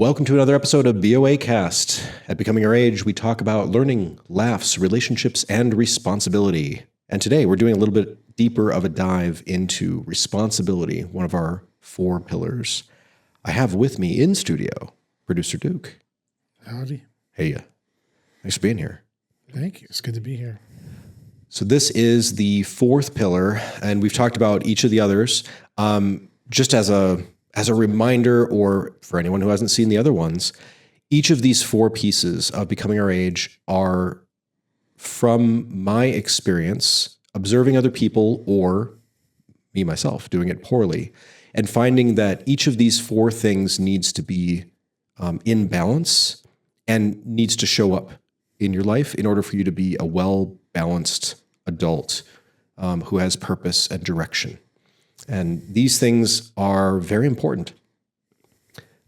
Welcome to another episode of BOACast. At Becoming Our Age, we talk about learning, laughs, relationships, and responsibility. And today we're doing a little bit deeper of a dive into responsibility, one of our 4 pillars. I have with me in studio, producer Duke. Howdy. Hey, thanks for being here. Thank you. It's good to be here. So this is the 4th pillar, and we've talked about each of the others. Just as a reminder, or for anyone who hasn't seen the other ones, each of these 4 pieces of Becoming Our Age are from my experience observing other people or me myself doing it poorly, and finding that each of these 4 things needs to be in balance and needs to show up in your life in order for you to be a well-balanced adult who has purpose and direction. And these things are very important.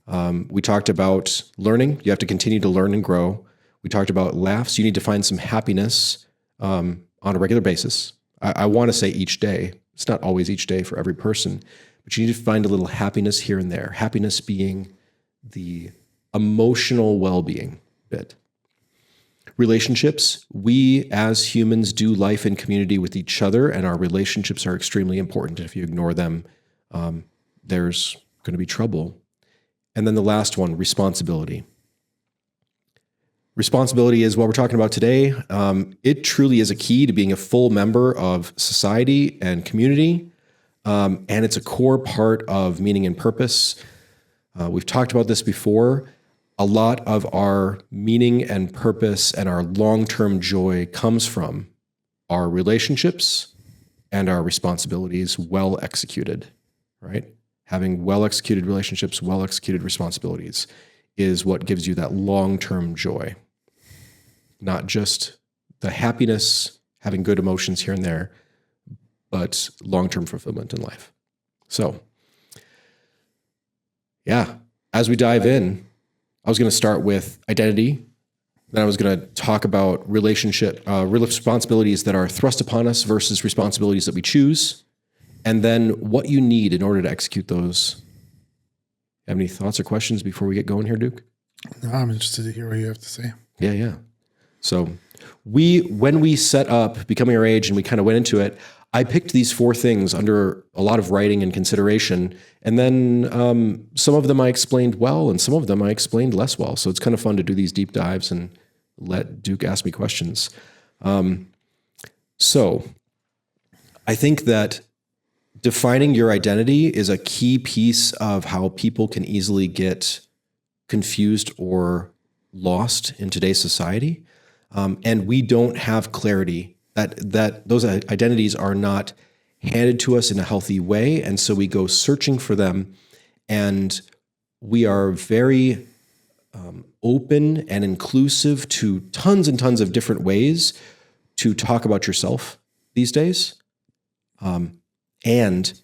We talked about learning. You have to continue to learn and grow. We talked about laughs. You need to find some happiness on a regular basis. I want to say each day. It's not always each day for every person, but you need to find a little happiness here and there. Happiness being the emotional well-being bit. Relationships. We as humans do life in community with each other, and our relationships are extremely important. If you ignore them, there's going to be trouble. And then the last one, responsibility. Responsibility is what we're talking about today. It truly is a key to being a full member of society and community, and it's a core part of meaning and purpose. We've talked about this before. A lot of our meaning and purpose and our long-term joy comes from our relationships and our responsibilities well executed, right? Having well-executed relationships, well-executed responsibilities is what gives you that long-term joy. Not just the happiness, having good emotions here and there, but long-term fulfillment in life. So, yeah, as we dive in, I was going to start with identity. Then I was going to talk about responsibilities that are thrust upon us versus responsibilities that we choose. And then what you need in order to execute those. Have any thoughts or questions before we get going here, Duke? No, I'm interested to hear what you have to say. Yeah. So when we set up Becoming Our Age and we kind of went into it, I picked these 4 things under a lot of writing and consideration. And then some of them I explained well, and some of them I explained less well. So it's kind of fun to do these deep dives and let Duke ask me questions. So I think that defining your identity is a key piece of how people can easily get confused or lost in today's society. And we don't have clarity that those identities are not handed to us in a healthy way. And so we go searching for them, and we are very open and inclusive to tons and tons of different ways to talk about yourself these days. And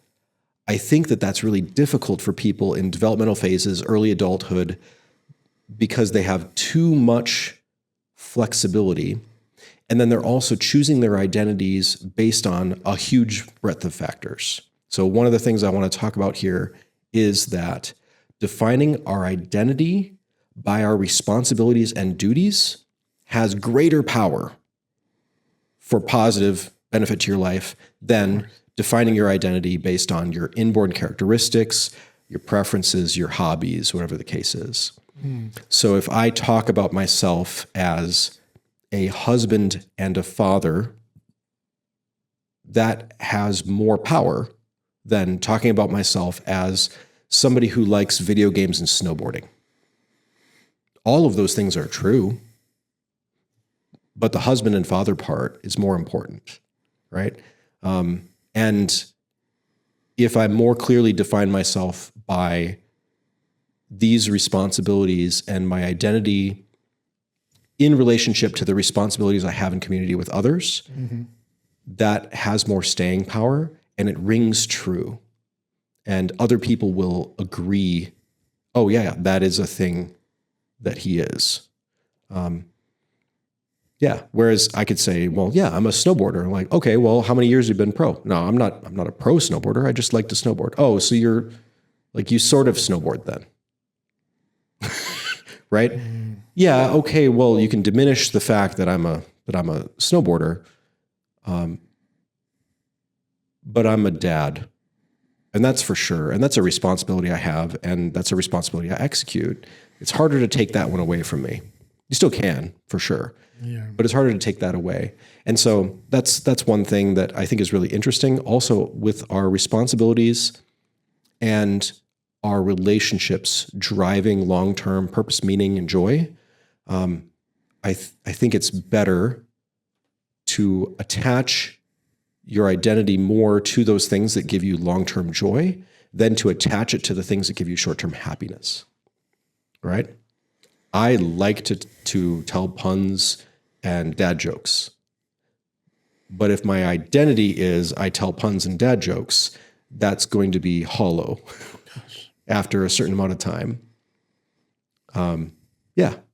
I think that that's really difficult for people in developmental phases, early adulthood, because they have too much flexibility. And then they're also choosing their identities based on a huge breadth of factors. So one of the things I want to talk about here is that defining our identity by our responsibilities and duties has greater power for positive benefit to your life than defining your identity based on your inborn characteristics, your preferences, your hobbies, whatever the case is. So if I talk about myself as a husband and a father, that has more power than talking about myself as somebody who likes video games and snowboarding. All of those things are true, but the husband and father part is more important, right? And if I more clearly define myself by these responsibilities and my identity in relationship to the responsibilities I have in community with others, that has more staying power and it rings true. And other people will agree, oh yeah, that is a thing that he is. Whereas I could say, well, yeah, I'm a snowboarder. I'm like, okay, well, how many years have you been pro? No, I'm not a pro snowboarder. I just like to snowboard. Oh, so you're like, you sort of snowboard then. right? Yeah, okay, well, you can diminish the fact that I'm a snowboarder, but I'm a dad. And that's for sure. And that's a responsibility I have, and that's a responsibility I execute. It's harder to take that one away from me. You still can, for sure. Yeah. But it's harder to take that away. And so that's one thing that I think is really interesting. Also, with our responsibilities and our relationships driving long-term purpose, meaning, and joy, I think it's better to attach your identity more to those things that give you long-term joy than to attach it to the things that give you short-term happiness, right? I like to tell puns and dad jokes. But if my identity is I tell puns and dad jokes, that's going to be hollow after a certain amount of time.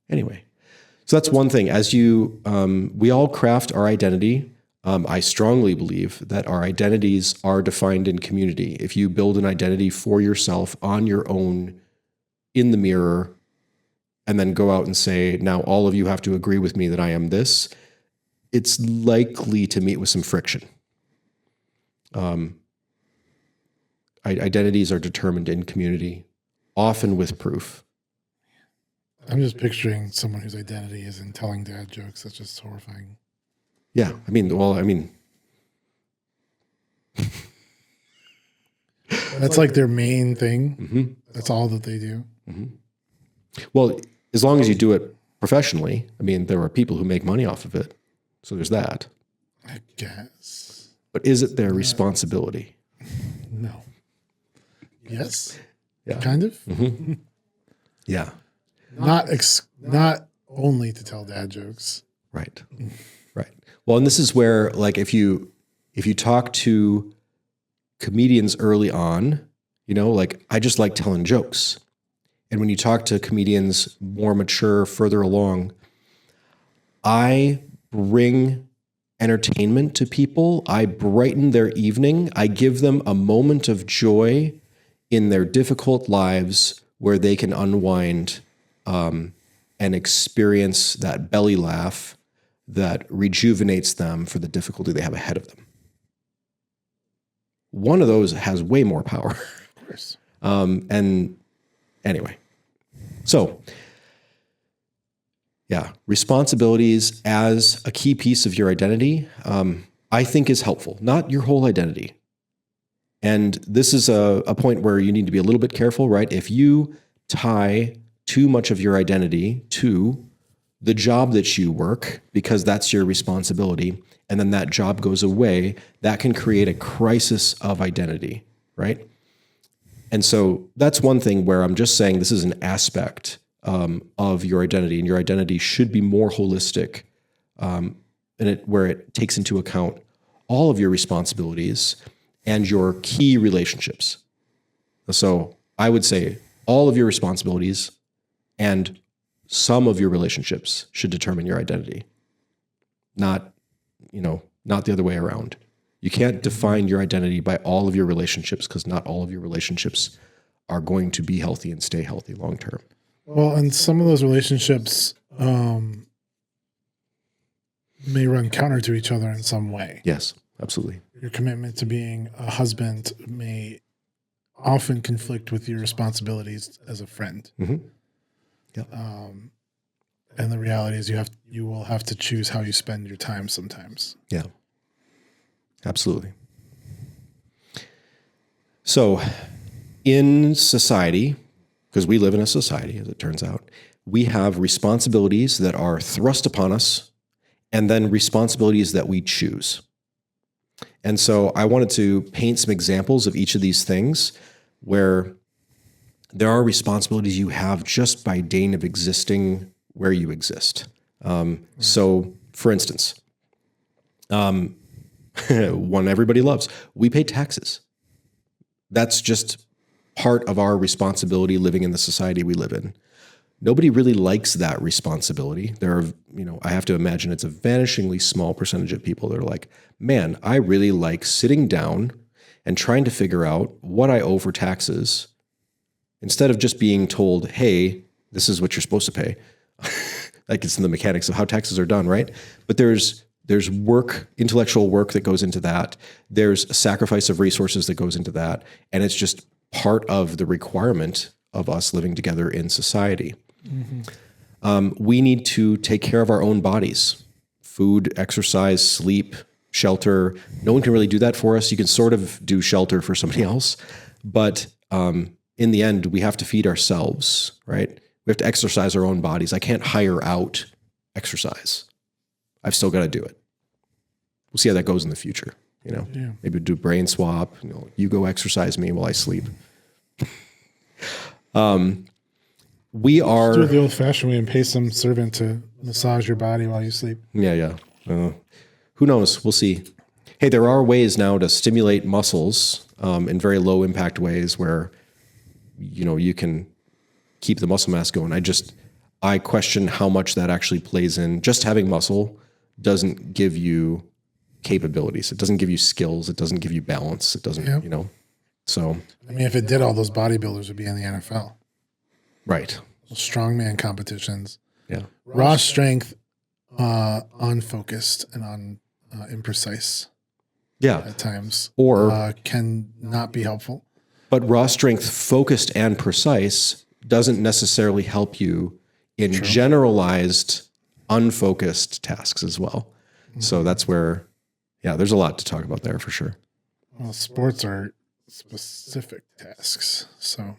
Anyway. So that's one thing. As we all craft our identity. I strongly believe that our identities are defined in community. If you build an identity for yourself on your own in the mirror, and then go out and say, now all of you have to agree with me that I am this, it's likely to meet with some friction. Identities are determined in community, often with proof. I'm just picturing someone whose identity is in telling dad jokes. That's just horrifying. Yeah, that's like their main thing. Mm-hmm. That's all that they do. Mm-hmm. Well, as long as you do it professionally, there are people who make money off of it. So there's that. I guess. But is it their responsibility? No. Yes. Yeah. Kind of. Mm-hmm. Yeah. Not only to tell dad jokes. Right. Right. Well, and this is where, like, if you talk to comedians early on, like, I just like telling jokes. And when you talk to comedians more mature, further along, I bring entertainment to people. I brighten their evening. I give them a moment of joy in their difficult lives where they can unwind and experience that belly laugh that rejuvenates them for the difficulty they have ahead of them. One of those has way more power. Of course. And anyway, so yeah, responsibilities as a key piece of your identity, I think is helpful, not your whole identity. And this is a point where you need to be a little bit careful, right? If you tie too much of your identity to the job that you work, because that's your responsibility, and then that job goes away, that can create a crisis of identity, right? And so that's one thing where I'm just saying this is an aspect of your identity, and your identity should be more holistic, where it takes into account all of your responsibilities and your key relationships. So I would say all of your responsibilities and some of your relationships should determine your identity, not the other way around. You can't define your identity by all of your relationships, because not all of your relationships are going to be healthy and stay healthy long term. Well, and some of those relationships may run counter to each other in some way. Yes, absolutely. Your commitment to being a husband may often conflict with your responsibilities as a friend. Mm-hmm. Yeah. And the reality is you will have to choose how you spend your time sometimes. Yeah, absolutely. So in society, because we live in a society, as it turns out, we have responsibilities that are thrust upon us and then responsibilities that we choose. And so I wanted to paint some examples of each of these things where there are responsibilities you have just by dint of existing where you exist. So, for instance, one everybody loves, we pay taxes. That's just part of our responsibility living in the society we live in. Nobody really likes that responsibility. There are, I have to imagine it's a vanishingly small percentage of people that are like, man, I really like sitting down and trying to figure out what I owe for taxes, instead of just being told, hey, this is what you're supposed to pay. Like it's in the mechanics of how taxes are done, right? But there's work, intellectual work that goes into that. There's a sacrifice of resources that goes into that. And it's just part of the requirement of us living together in society. We need to take care of our own bodies. Food, exercise, sleep, shelter. No one can really do that for us. You can sort of do shelter for somebody else. But in the end, we have to feed ourselves, right? We have to exercise our own bodies. I can't hire out exercise. I've still got to do it. We'll see how that goes in the future. Maybe do a brain swap. You go exercise me while I sleep. We are do it the old-fashioned way and pay some servant to massage your body while you sleep. Yeah. Who knows? We'll see. Hey, there are ways now to stimulate muscles in very low impact ways where you can keep the muscle mass going. I question how much that actually plays in. Just having muscle doesn't give you capabilities. It doesn't give you skills. It doesn't give you balance. It doesn't, So, I mean, if it did, all those bodybuilders would be in the NFL. Right. Strongman competitions. Yeah. Raw strength, unfocused and imprecise. Yeah. At times. Or can not be helpful. But raw strength, focused and precise, doesn't necessarily help you in generalized, unfocused tasks as well. So that's where, there's a lot to talk about there for sure. Well, sports are specific tasks. So,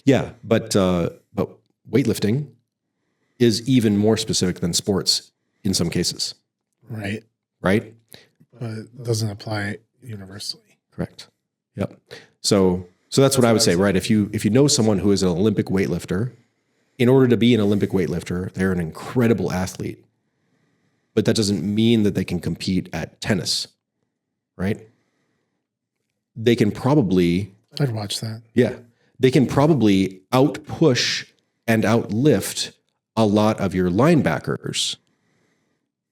yeah, but weightlifting is even more specific than sports in some cases. Right. Right. But it doesn't apply universally. Correct. Yep. So that's what I would say, right? If you know someone who is an Olympic weightlifter, in order to be an Olympic weightlifter, they're an incredible athlete. But that doesn't mean that they can compete at tennis, right? They can probably... I'd watch that. Yeah. They can probably out-push and out-lift a lot of your linebackers.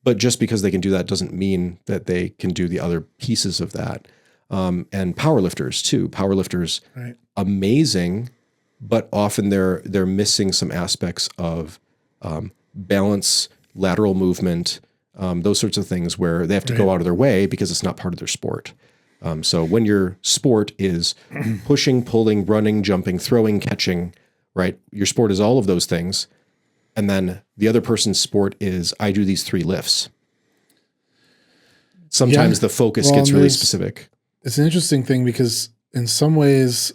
But just because they can do that doesn't mean that they can do the other pieces of that. And powerlifters too. Powerlifters, right. Amazing, but often they're missing some aspects of balance, lateral movement, those sorts of things where they have to go out of their way because it's not part of their sport. So when your sport is pushing, pulling, running, jumping, throwing, catching, right? Your sport is all of those things. And then the other person's sport is, I do these 3 lifts. Sometimes the focus gets really specific. It's an interesting thing because in some ways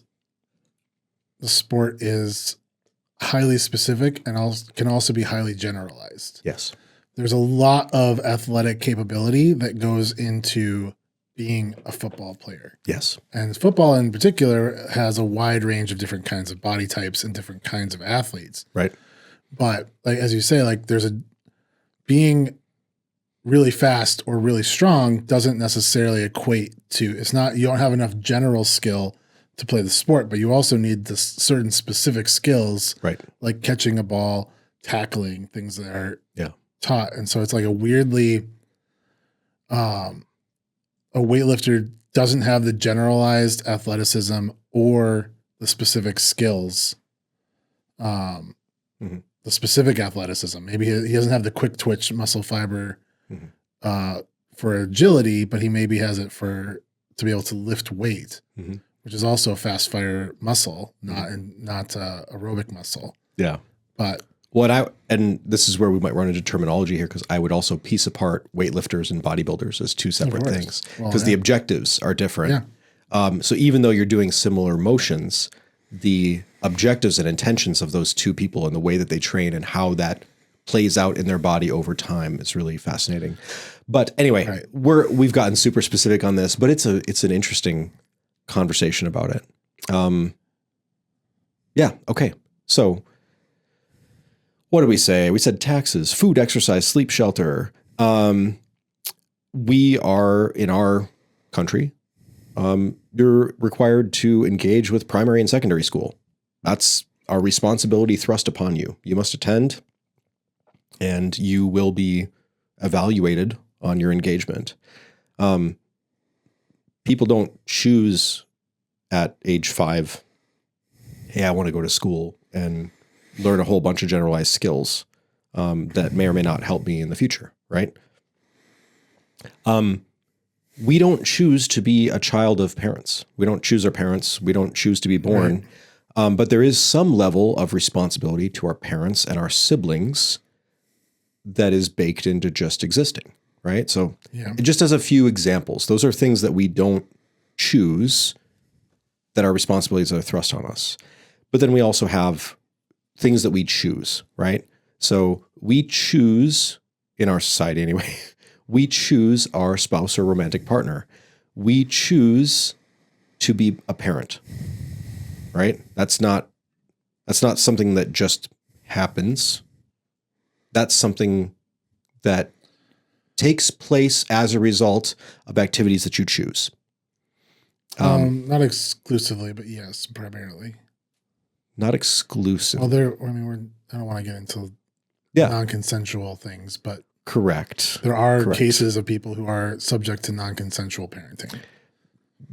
the sport is highly specific and can also be highly generalized. Yes. There's a lot of athletic capability that goes into being a football player. Yes. And football in particular has a wide range of different kinds of body types and different kinds of athletes. Right. But like, as you say, like being really fast or really strong doesn't necessarily equate to, you don't have enough general skill to play the sport, but you also need this certain specific skills, right? Like catching a ball, tackling, things that are taught. And so it's like a weirdly, a weightlifter doesn't have the generalized athleticism or the specific skills, the specific athleticism. Maybe he doesn't have the quick twitch muscle fiber for agility, but he maybe has it to be able to lift weight, which is also a fast fire muscle, not aerobic muscle. Yeah. But and this is where we might run into terminology here, because I would also piece apart weightlifters and bodybuilders as 2 separate things, because the objectives are different. Yeah. So even though you're doing similar motions, the objectives and intentions of those 2 people and the way that they train and how that plays out in their body over time is really fascinating. But anyway, we've gotten super specific on this, but it's an interesting conversation about it. Yeah. Okay. So what did we say? We said taxes, food, exercise, sleep, shelter. We are, in our country, you're required to engage with primary and secondary school. That's our responsibility thrust upon you. You must attend, and you will be evaluated on your engagement. People don't choose at age 5, hey, I want to go to school, and learn a whole bunch of generalized skills that may or may not help me in the future, right? We don't choose to be a child of parents. We don't choose our parents. We don't choose to be born. Right. But there is some level of responsibility to our parents and our siblings that is baked into just existing, right? So just as a few examples, those are things that we don't choose, that our responsibilities are thrust on us. But then we also have things that we choose, right? So we choose, in our society anyway, we choose our spouse or romantic partner. We choose to be a parent, right? That's not something that just happens. That's something that takes place as a result of activities that you choose. Not exclusively, but yes, primarily. Not exclusive. Well, I don't want to get into non-consensual things, but correct. There are cases of people who are subject to non-consensual parenting.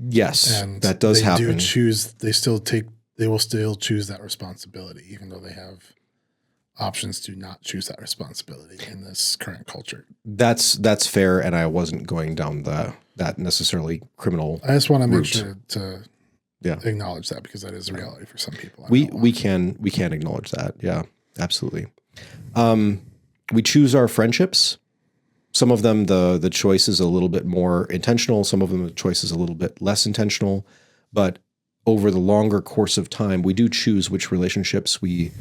Yes, and that does happen. They will still choose that responsibility, even though they have options to not choose that responsibility in this current culture. That's fair, and I wasn't going down that necessarily criminal. I just want to make sure to acknowledge that, because that is a reality for some people. We can acknowledge that. Yeah, absolutely. We choose our friendships. Some of them, the choice is a little bit more intentional. Some of them, the choice is a little bit less intentional. But over the longer course of time, we do choose which relationships we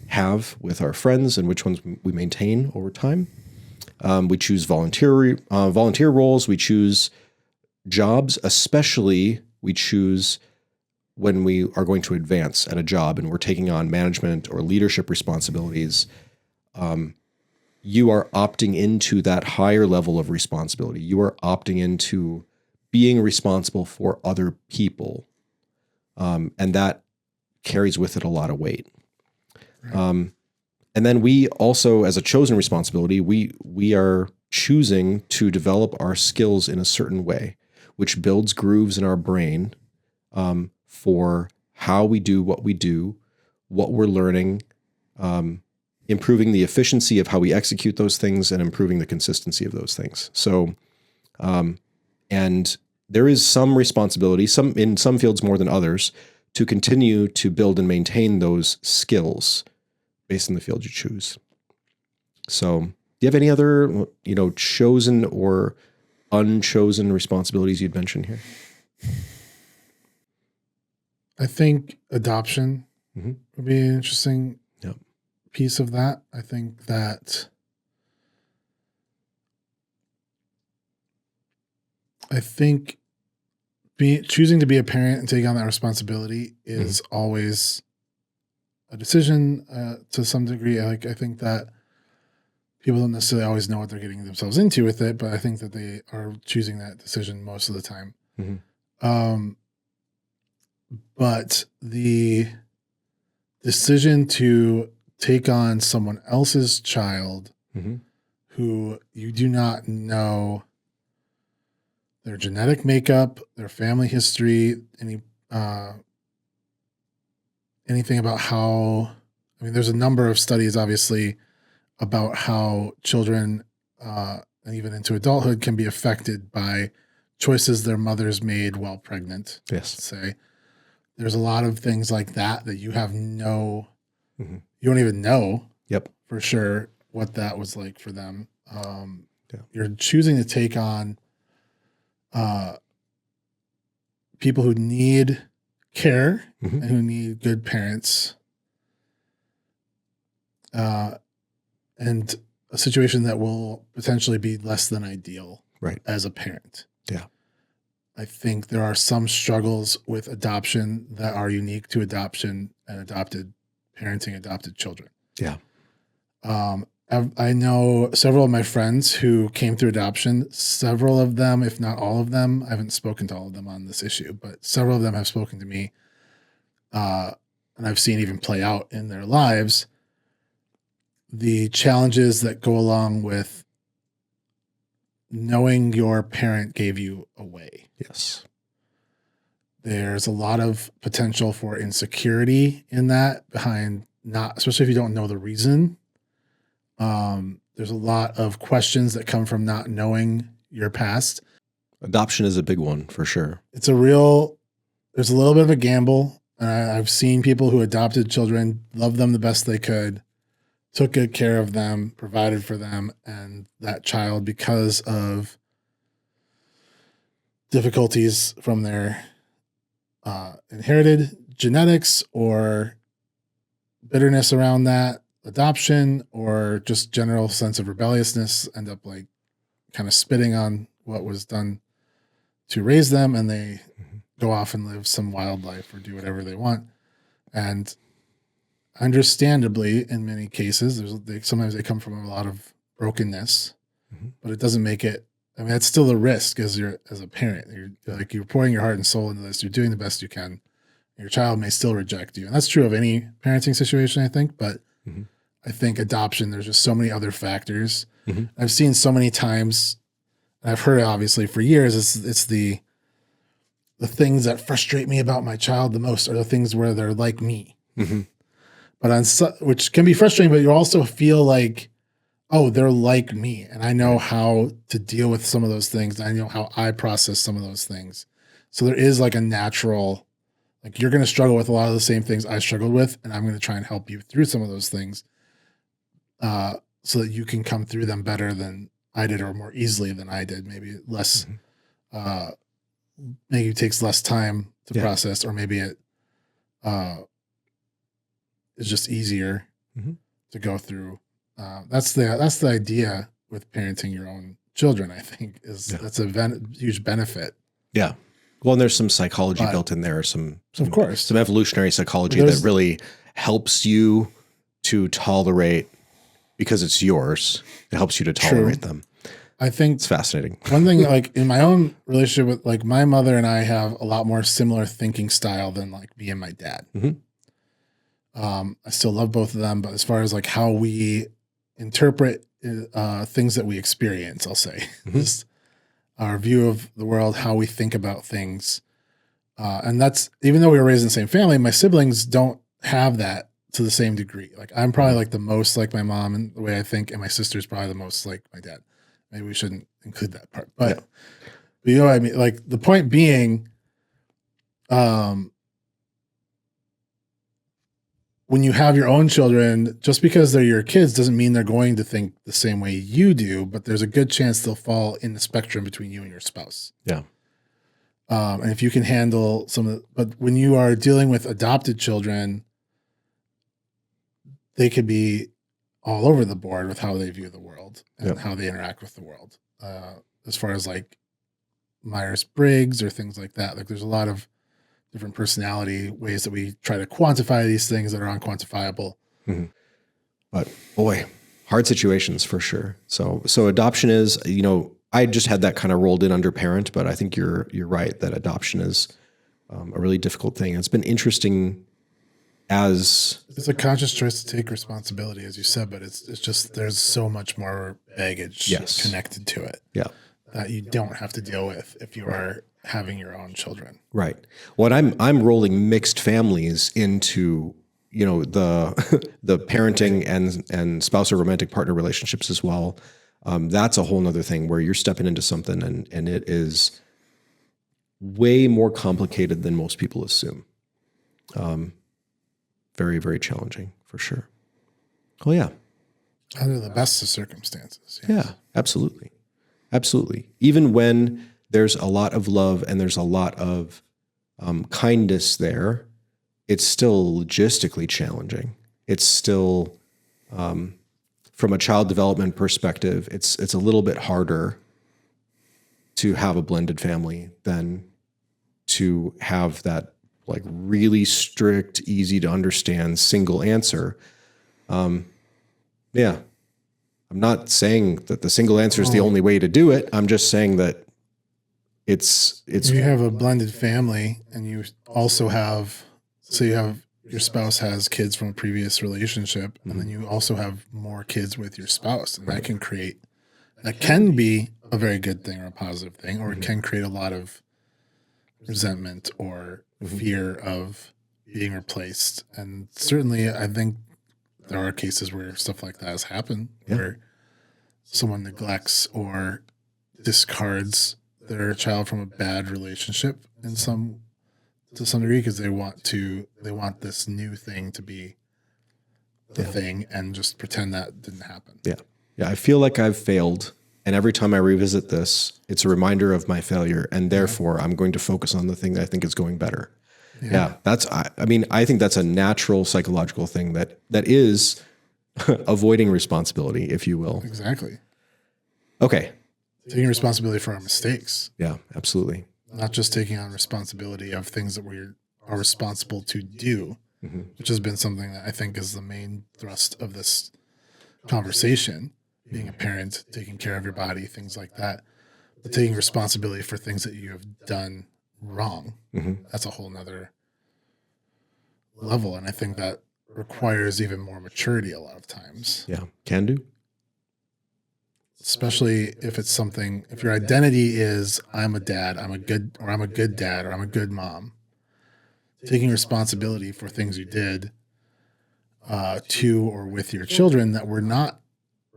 have with our friends and which ones we maintain over time. We choose volunteer roles. We choose jobs, especially we choose when we are going to advance at a job and we're taking on management or leadership responsibilities. You are opting into that higher level of responsibility. You are opting into being responsible for other people. And that carries with it a lot of weight. Right. And then we also, as a chosen responsibility, we are choosing to develop our skills in a certain way, which builds grooves in our brain for how we do, what we're learning, improving the efficiency of how we execute those things, and improving the consistency of those things. So, and there is some responsibility, in some fields more than others, to continue to build and maintain those skills based on the field you choose. So, do you have any other, chosen or unchosen responsibilities you'd mention here? I think adoption would be an interesting piece of that. I think that choosing to be a parent and taking on that responsibility is always a decision to some degree. I think that people don't necessarily always know what they're getting themselves into with it, but I think that they are choosing that decision most of the time. But the decision to take on someone else's child who you do not know their genetic makeup, their family history, anything about how, there's a number of studies, obviously, about how children, and even into adulthood, can be affected by choices their mothers made while pregnant. Yes. Let's say. There's a lot of things like that you have you don't even know for sure what that was like for them. You're choosing to take on people who need care and who need good parents, and a situation that will potentially be less than ideal as a parent. Yeah. I think there are some struggles with adoption that are unique to adoption and adopted children. Yeah. I know several of my friends who came through adoption. Several of them, if not all of them, I haven't spoken to all of them on this issue, but several of them have spoken to me, and I've seen even play out in their lives the challenges that go along with knowing your parent gave you away. Yes. There's a lot of potential for insecurity in that, behind not, especially if you don't know the reason. There's a lot of questions that come from not knowing your past. Adoption is a big one for sure. There's a little bit of a gamble. And I've seen people who adopted children, loved them the best they could, took good care of them, provided for them, and that child, because of difficulties from their inherited genetics or bitterness around that adoption or just general sense of rebelliousness, end up like kind of spitting on what was done to raise them, and they go off and live some wild life or do whatever they want. And understandably, in many cases, sometimes they come from a lot of brokenness, but it doesn't make it. I mean, that's still a risk as a parent. You're pouring your heart and soul into this. You're doing the best you can. Your child may still reject you, and that's true of any parenting situation, I think. But I think adoption, there's just so many other factors. I've seen so many times, and I've heard it obviously for years. It's the things that frustrate me about my child the most are the things where they're like me. But which can be frustrating, but you also feel like, oh, they're like me. And I know how to deal with some of those things. I know how I process some of those things. So there is like a natural, like you're going to struggle with a lot of the same things I struggled with. And I'm going to try and help you through some of those things so that you can come through them better than I did or more easily than I did. Maybe less, maybe it takes less time to process, or maybe it is just easier to go through. That's the idea with parenting your own children, I think, that's a huge benefit. Yeah. Well, and there's some psychology built in there, some of course, some evolutionary psychology that really helps you to tolerate, because it's yours. It helps you to tolerate them. I think it's fascinating. One thing, like in my own relationship with, like, my mother and I have a lot more similar thinking style than like me and my dad. I still love both of them, but as far as like how we interpret things that we experience, I'll say, just our view of the world, how we think about things. And that's, even though we were raised in the same family, my siblings don't have that to the same degree. Like I'm probably like the most like my mom in the way I think, and my sister's probably the most like my dad. Maybe we shouldn't include that part, but you know what I mean? Like the point being, when you have your own children, just because they're your kids doesn't mean they're going to think the same way you do, but there's a good chance they'll fall in the spectrum between you and your spouse. Yeah. And if you can handle but when you are dealing with adopted children, they could be all over the board with how they view the world and how they interact with the world. As far as like Myers-Briggs or things like that, like there's a lot of different personality ways that we try to quantify these things that are unquantifiable. But boy, hard situations for sure. So adoption is, you know, I just had that kind of rolled in under parent, but I think you're right that adoption is a really difficult thing. It's been interesting it's a conscious choice to take responsibility, as you said, but it's just, there's so much more baggage connected to it that you don't have to deal with if you are having your own children. Right. Well, I'm rolling mixed families into, you know, the parenting and spouse or romantic partner relationships as well. That's a whole nother thing where you're stepping into something and it is way more complicated than most people assume. Very, very challenging for sure. Oh yeah. Under the best of circumstances. Yes. Yeah, absolutely. Absolutely. Even when there's a lot of love and there's a lot of kindness there, it's still logistically challenging. It's still, from a child development perspective, it's a little bit harder to have a blended family than to have that like really strict, easy to understand single answer. Yeah. I'm not saying that the single answer is the only way to do it. I'm just saying that it's you have a blended family and you also have, so you have, your spouse has kids from a previous relationship, and then you also have more kids with your spouse, and that can be a very good thing or a positive thing, or it can create a lot of resentment or fear of being replaced. And certainly I think there are cases where stuff like that has happened, where someone neglects or discards their child from a bad relationship to some degree because they want this new thing to be the thing and just pretend that didn't happen. Yeah. Yeah. I feel like I've failed. And every time I revisit this, it's a reminder of my failure. And therefore I'm going to focus on the thing that I think is going better. Yeah. I think that's a natural psychological thing that is avoiding responsibility, if you will. Exactly. Okay. Taking responsibility for our mistakes. Yeah, absolutely. Not just taking on responsibility of things that we are responsible to do, which has been something that I think is the main thrust of this conversation, being a parent, taking care of your body, things like that. But taking responsibility for things that you have done wrong. That's a whole nother level. And I think that requires even more maturity a lot of times. Yeah. Can do. Especially if it's something, if your identity is I'm a dad, I'm a good dad, or I'm a good mom. Taking responsibility for things you did to or with your children that were not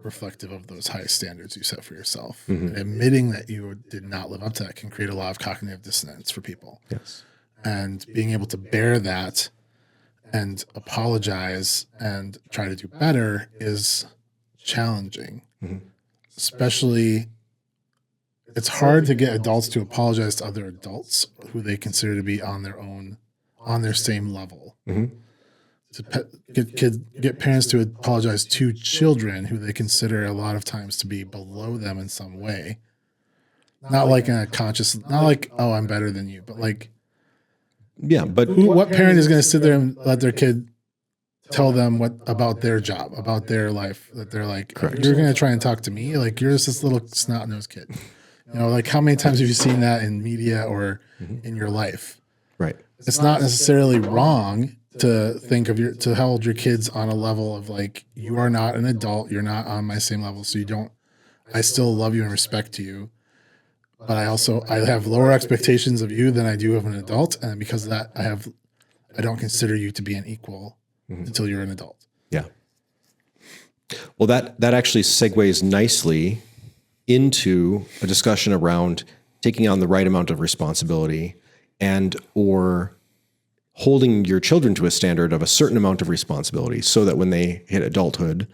reflective of those high standards you set for yourself. And admitting that you did not live up to that can create a lot of cognitive dissonance for people. Yes. And being able to bear that and apologize and try to do better is challenging. Especially, it's hard to get adults to apologize to other adults who they consider to be on their same level. To get parents to apologize to children who they consider a lot of times to be below them in some way. Not like in a conscious, not like, oh, I'm better than you, but like, what parent is going to sit there and let their kid tell them about their job, about their life, that they're like, Correct. You're going to try and talk to me? Like, you're just this little snot-nosed kid. Like how many times have you seen that in media or in your life? Right. It's not necessarily wrong to think of to hold your kids on a level of like, you are not an adult. You're not on my same level. So I still love you and respect you. But I have lower expectations of you than I do of an adult. And because of that, I don't consider you to be an equal until you're an adult. Yeah. Well, that actually segues nicely into a discussion around taking on the right amount of responsibility and or holding your children to a standard of a certain amount of responsibility so that when they hit adulthood,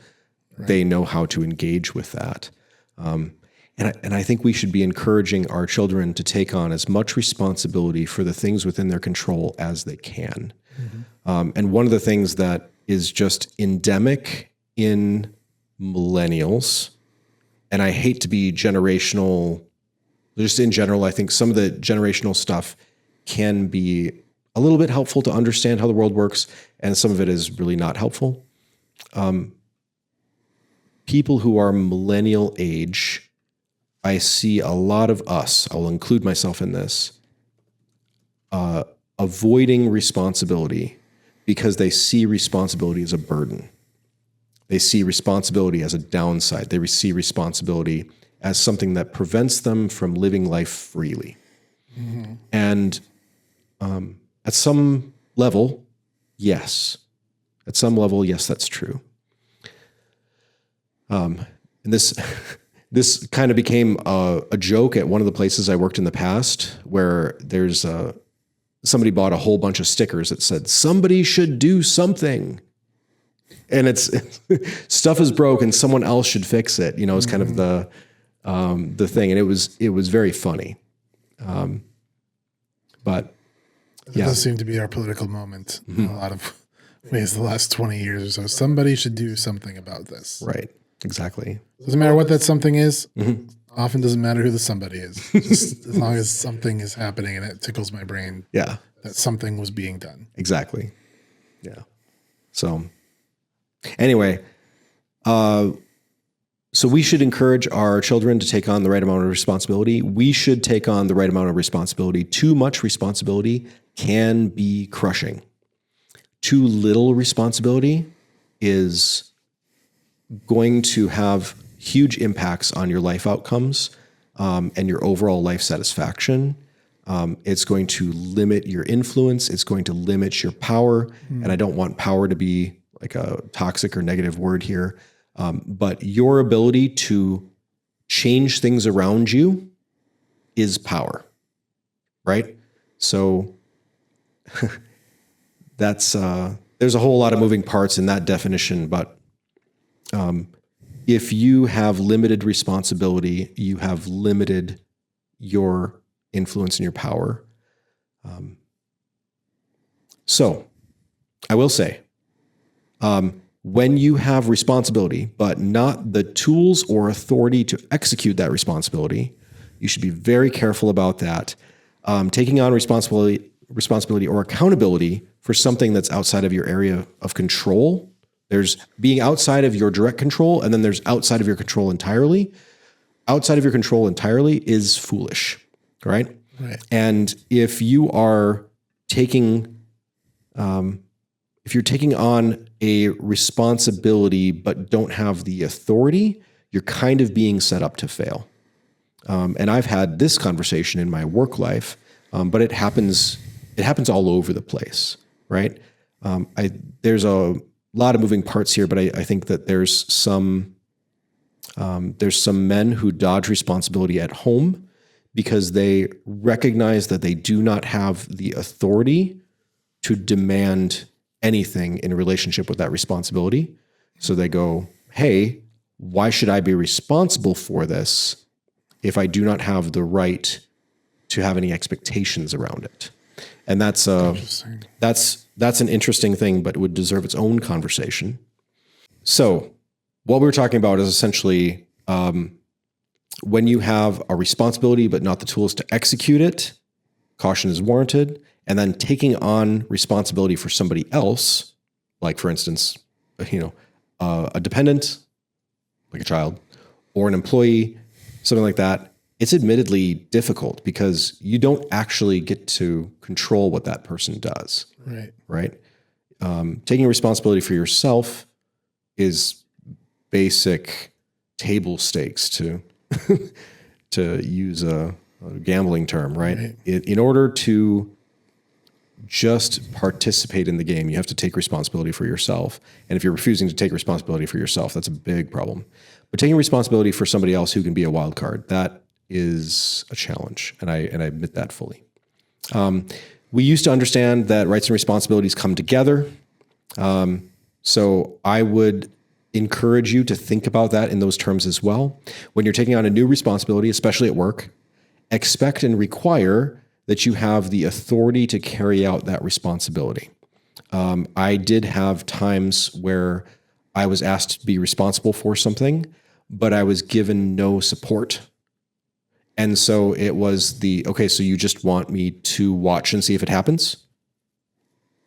they know how to engage with that. And I think we should be encouraging our children to take on as much responsibility for the things within their control as they can. And one of the things that is just endemic in millennials, and I hate to be generational, just in general, I think some of the generational stuff can be a little bit helpful to understand how the world works, and some of it is really not helpful. People who are millennial age, I see a lot of us, I'll include myself in this, avoiding responsibility because they see responsibility as a burden. They see responsibility as a downside. They see responsibility as something that prevents them from living life freely. And at some level, yes. At some level, yes, that's true. And this kind of became a joke at one of the places I worked in the past, where there's somebody bought a whole bunch of stickers that said, somebody should do something. And it's stuff is broke and someone else should fix it. It's kind of the thing. And it was very funny. But it does seem to be our political moment in a lot of ways the last 20 years or so. Somebody should do something about this. Right. Exactly. Doesn't matter what that something is. Often doesn't matter who the somebody is. Just as long as something is happening and it tickles my brain. Yeah. That something was being done. Exactly. Yeah. So anyway, so we should encourage our children to take on the right amount of responsibility. We should take on the right amount of responsibility. Too much responsibility can be crushing. Too little responsibility is going to have huge impacts on your life outcomes and your overall life satisfaction. It's going to limit your influence. It's going to limit your power. And I don't want power to be like a toxic or negative word here, but your ability to change things around you is power, right? So that's there's a whole lot of moving parts in that definition, but if you have limited responsibility, you have limited your influence and your power. So I will say, when you have responsibility, but not the tools or authority to execute that responsibility, you should be very careful about that. Taking on responsibility or accountability for something that's outside of your area of control. There's being outside of your direct control, and then there's outside of your control entirely. Outside of your control entirely is foolish, right? Right. And if you are taking, if you're taking on a responsibility but don't have the authority, you're kind of being set up to fail. And I've had this conversation in my work life, but it happens all over the place, right? There's a lot of moving parts here, but I think that there's some men who dodge responsibility at home because they recognize that they do not have the authority to demand anything in relationship with that responsibility. So they go, hey, why should I be responsible for this if I do not have the right to have any expectations around it? And that's an interesting thing, but would deserve its own conversation. So what we're talking about is essentially when you have a responsibility but not the tools to execute it, caution is warranted. And then taking on responsibility for somebody else, like for instance, a dependent, like a child, or an employee, something like that. It's admittedly difficult because you don't actually get to control what that person does. Right. Taking responsibility for yourself is basic table stakes, to use a gambling term, right? In order to just participate in the game, you have to take responsibility for yourself. And if you're refusing to take responsibility for yourself, that's a big problem. But taking responsibility for somebody else who can be a wild card, that is a challenge. And I admit that fully. We used to understand that rights and responsibilities come together. So I would encourage you to think about that in those terms as well. When you're taking on a new responsibility, especially at work, expect and require that you have the authority to carry out that responsibility. I did have times where I was asked to be responsible for something, but I was given no support. And so it was okay, so you just want me to watch and see if it happens?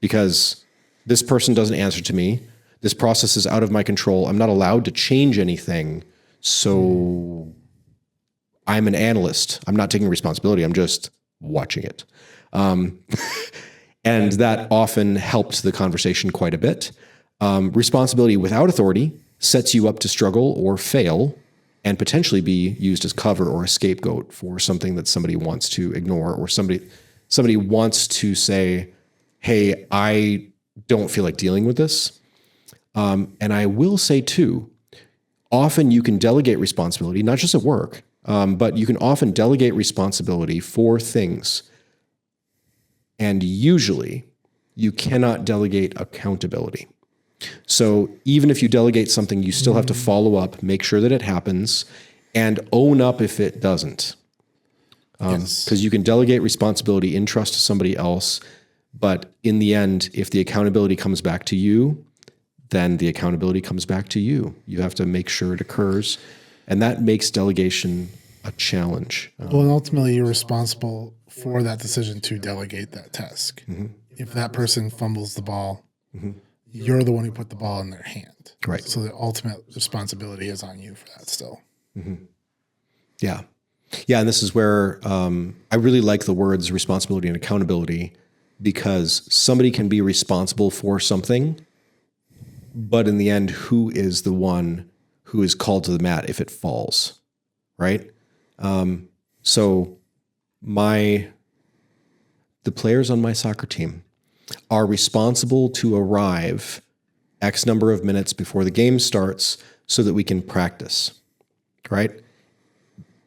Because this person doesn't answer to me. This process is out of my control. I'm not allowed to change anything. So I'm an analyst. I'm not taking responsibility. I'm just watching it. And that often helped the conversation quite a bit. Responsibility without authority sets you up to struggle or fail and potentially be used as cover or a scapegoat for something that somebody wants to ignore, or somebody wants to say, hey, I don't feel like dealing with this. And I will say too, often you can delegate responsibility, not just at work, but you can often delegate responsibility for things. And usually you cannot delegate accountability. So even if you delegate something, you still have to follow up, make sure that it happens, and own up if it doesn't. Because you can delegate responsibility in trust to somebody else, but in the end, if the accountability comes back to you, then the accountability comes back to you. You have to make sure it occurs, and that makes delegation a challenge. Well, and ultimately, you're responsible for that decision to delegate that task. Mm-hmm. If that person fumbles the ball, you're the one who put the ball in their hand. Right. So the ultimate responsibility is on you for that still. Mm-hmm. Yeah. Yeah. And this is where I really like the words responsibility and accountability, because somebody can be responsible for something, but in the end, who is the one who is called to the mat if it falls? Right. So the players on my soccer team are responsible to arrive X number of minutes before the game starts so that we can practice, right?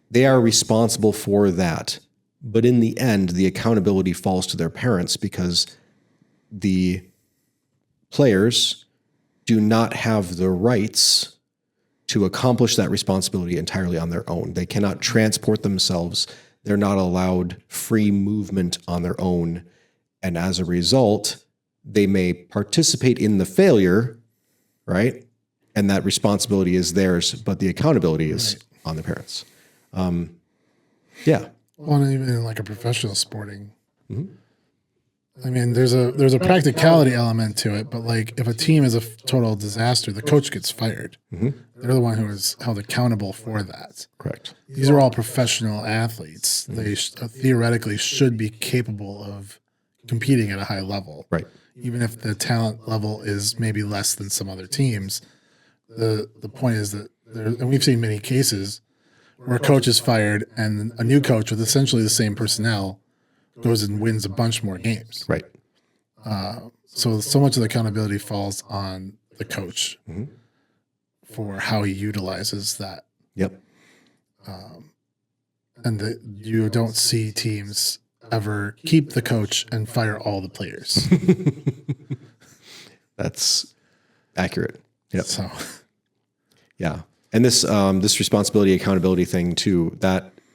They are responsible for that. But in the end, the accountability falls to their parents because the players do not have the rights to accomplish that responsibility entirely on their own. They cannot transport themselves. They're not allowed free movement on their own. And as a result, they may participate in the failure, right? And that responsibility is theirs, but the accountability is on the parents. Yeah. Well, and even in like a professional sporting, I mean, there's a practicality element to it, but like if a team is a total disaster, the coach gets fired. They're the one who is held accountable for that. Correct. These are all professional athletes. They theoretically should be capable of competing at a high level. Right. Even if the talent level is maybe less than some other teams. The point is that and we've seen many cases where a coach is fired and a new coach with essentially the same personnel goes and wins a bunch more games. Right. So much of the accountability falls on the coach for how he utilizes that. Yep. And you don't see teams ever keep the coach and fire all the players. That's accurate. Yep. So, yeah. And this responsibility, accountability thing too,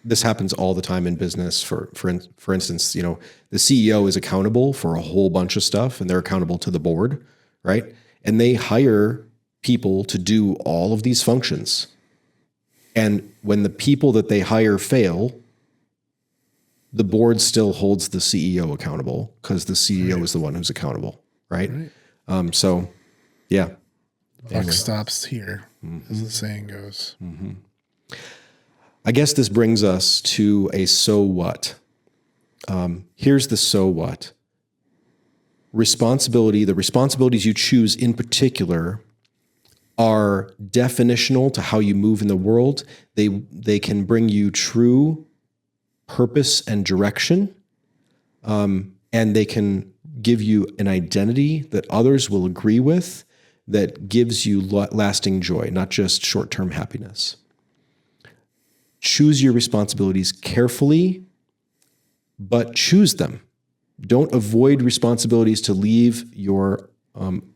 this happens all the time in business. For instance, the CEO is accountable for a whole bunch of stuff and they're accountable to the board, right? And they hire people to do all of these functions. And when the people that they hire fail, the board still holds the CEO accountable because the CEO is the one who's accountable, right? So, yeah. Buck stops here, as the saying goes. I guess this brings us to a so what. Here's the so what. Responsibility, the responsibilities you choose in particular are definitional to how you move in the world. They can bring you true purpose and direction, and they can give you an identity that others will agree with that gives you lasting joy, not just short-term happiness. Choose your responsibilities carefully, but choose them. Don't avoid responsibilities to leave your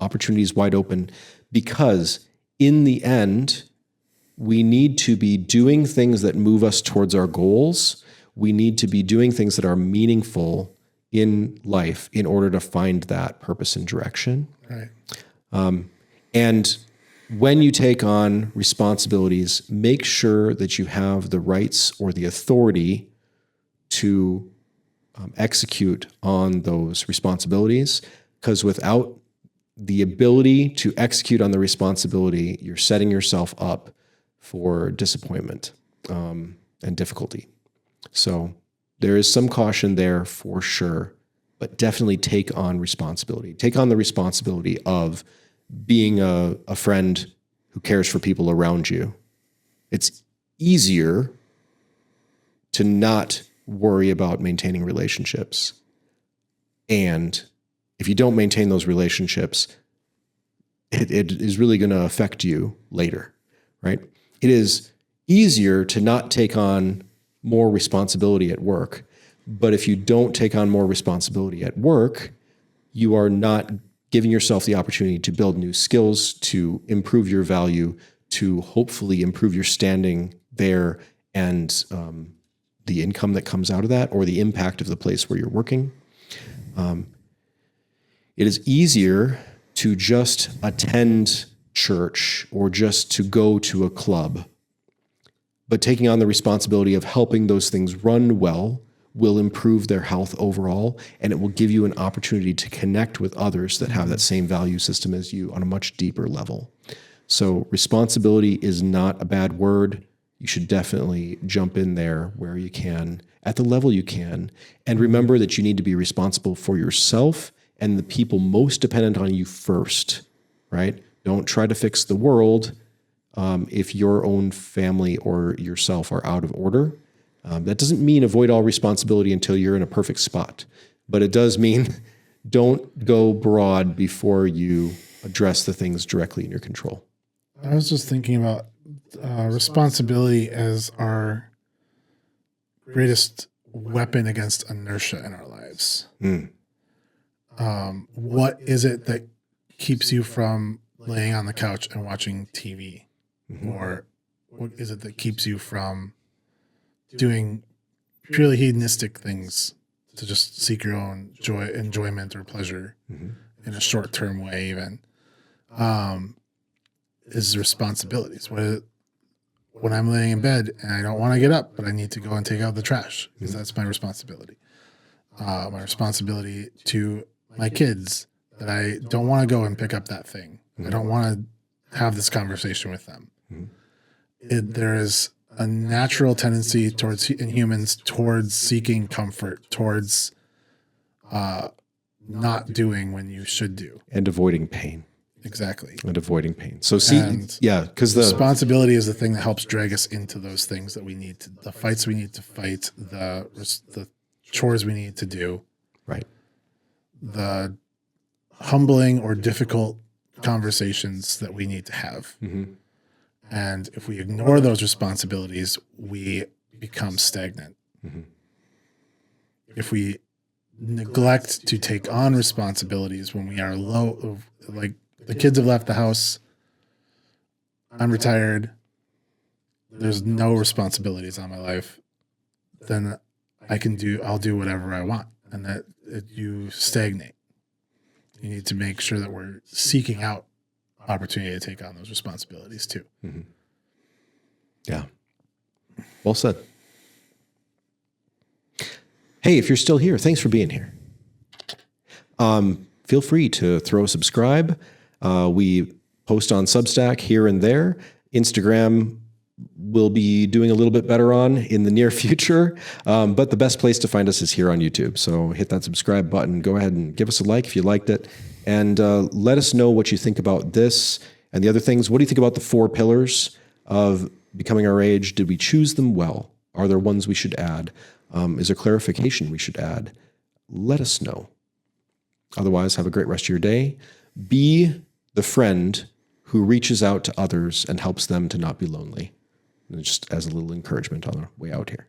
opportunities wide open, because in the end, we need to be doing things that move us towards our goals. We need to be doing things that are meaningful in life in order to find that purpose and direction. Right. And when you take on responsibilities, make sure that you have the rights or the authority to execute on those responsibilities, because without the ability to execute on the responsibility, you're setting yourself up for disappointment and difficulty. So there is some caution there for sure, but definitely take on responsibility. Take on the responsibility of being a friend who cares for people around you. It's easier to not worry about maintaining relationships. And if you don't maintain those relationships, it is really going to affect you later, right? It is easier to not take on more responsibility at work. But if you don't take on more responsibility at work, you are not giving yourself the opportunity to build new skills, to improve your value, to hopefully improve your standing there and the income that comes out of that, or the impact of the place where you're working. It is easier to just attend church or just to go to a club. But taking on the responsibility of helping those things run well will improve their health overall, and it will give you an opportunity to connect with others that have that same value system as you on a much deeper level. So responsibility is not a bad word. You should definitely jump in there where you can, at the level you can, and remember that you need to be responsible for yourself and the people most dependent on you first, right? Don't try to fix the world if your own family or yourself are out of order. That doesn't mean avoid all responsibility until you're in a perfect spot, but it does mean don't go broad before you address the things directly in your control. I was just thinking about responsibility as our greatest weapon against inertia in our lives. What is it that keeps you from laying on the couch and watching TV? Or what is it that keeps you from doing purely hedonistic things to just seek your own enjoyment or pleasure in a short-term way even? Is responsibilities. When I'm laying in bed and I don't want to get up, but I need to go and take out the trash, because that's my responsibility. My responsibility to my kids, that I don't want to go and pick up that thing. I don't want to have this conversation with them. There is a natural tendency in humans towards seeking comfort, towards not doing when you should do. And avoiding pain. Exactly. And avoiding pain. So because the responsibility is the thing that helps drag us into those things that we need to, the fights we need to fight, the chores we need to do. Right. The humbling or difficult conversations that we need to have. And if we ignore those responsibilities, we become stagnant. If we neglect to take on responsibilities when we are low, like the kids have left the house, I'm retired, there's no responsibilities on my life, then I'll do whatever I want. And that you stagnate. You need to make sure that we're seeking out opportunity to take on those responsibilities too. Yeah. Well said. Hey, if you're still here, thanks for being here. Feel free to throw a subscribe. We post on Substack here and there. Instagram we'll be doing a little bit better on in the near future. But the best place to find us is here on YouTube. So hit that subscribe button. Go ahead and give us a like if you liked it. And let us know what you think about this and the other things. What do you think about the 4 pillars of becoming our age? Did we choose them well? Are there ones we should add? Is there clarification we should add? Let us know. Otherwise, have a great rest of your day. Be the friend who reaches out to others and helps them to not be lonely. Just as a little encouragement on our way out here.